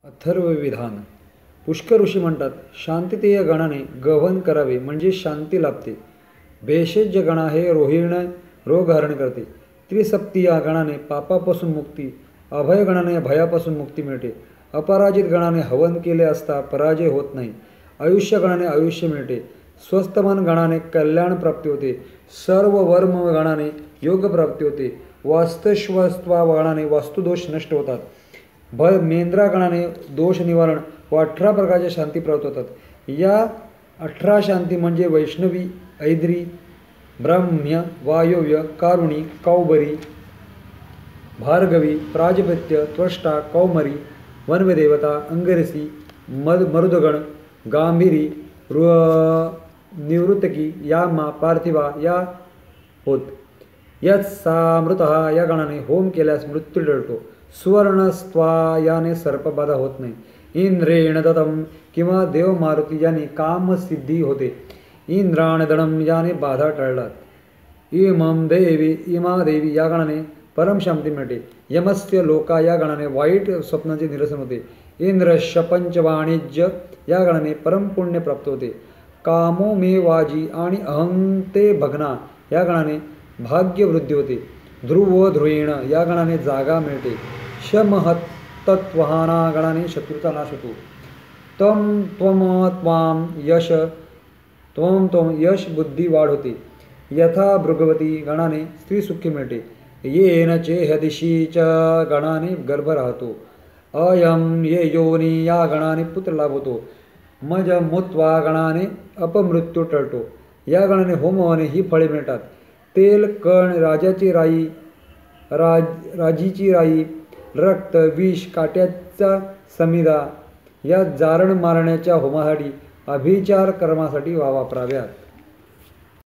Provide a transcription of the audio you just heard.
अथर्वविधान. पुष्कर ऋषी म्हणतात, शांतितेय गणाने गहन करावे म्हणजे शांती लाभते. भेषज गणा हे रोहिण रोगहरण करते. त्रिसप्ती या गणाने पापापासून मुक्ती, अभय गणाने भयापासून मुक्ती मिळते. अपराजित गणाने हवन केले असता पराजय होत नाही. आयुष्य गणाने आयुष्य मिळते. स्वस्थमन गणाने कल्याण प्राप्ती होते. सर्व वर्म गणाने योग प्राप्ती होते. वास्तुश्वस्त्वा गणाने वास्तुदोष नष्ट होतात. मेंद्रा गणाने दोष निवारण व 18 प्रकारच्या शांती प्राप्त होतात. या 18 शांती म्हणजे वैष्णवी, ऐद्री, ब्राह्म्य, वायव्य, कारुणी, कौबरी, भार्गवी, प्राजपत्य, त्वष्टा, कौमरी, वनवदेवता, अंगरसी, मरुदगण, गांभीरी, निवृत्तकी, यामा, पार्थिवा या होत. यात सामृतः या गणाने होम केल्यास मृत्यू टळतो. सुवर्णस्त्वा याने सर्पबाधा होत नाही. इंद्रेण दत्तम किंवा देव मारुती याने कामसिद्धी होते. इंद्राणदणम याने बाधा टळतात. इमा देवी या गणाने परमशांती मिळते. यमस्य लोका या गणाने वाईट स्वप्नांचे निरसन होते. इंद्रश पंचवाणिज्य या गणाने परमपुण्य प्राप्त होते. कामो मे वाजी आणि अहंते भग्ना या गणाने भाग्यवृद्धी होते. ध्रुव ध्रुवीण या गणाने जागा मिळते. शमहत्तत्वहाना गणाने शत्रुता नाश होतो. तम त्वम त्वाम यश त्वम त्वम यश बुद्धी वाढ होते. यथा भृगवती गणाने स्त्रीसुखी मिळते. येन चेहदिशीच्या गणाने गर्भ राहतो. अयम ये योनी या गणाने पुत्र लाभ होतो. मज मुत्वा गणाने अपमृत्यू टळतो. या गणाने होमवाने ही फळे मिळतात. तेल, कण, राजीची राई, रक्त, विष, काट्याचा समिधा या जारण मारण्याच्या होमासाठी अभिचार कर्मासाठी वापराव्यात.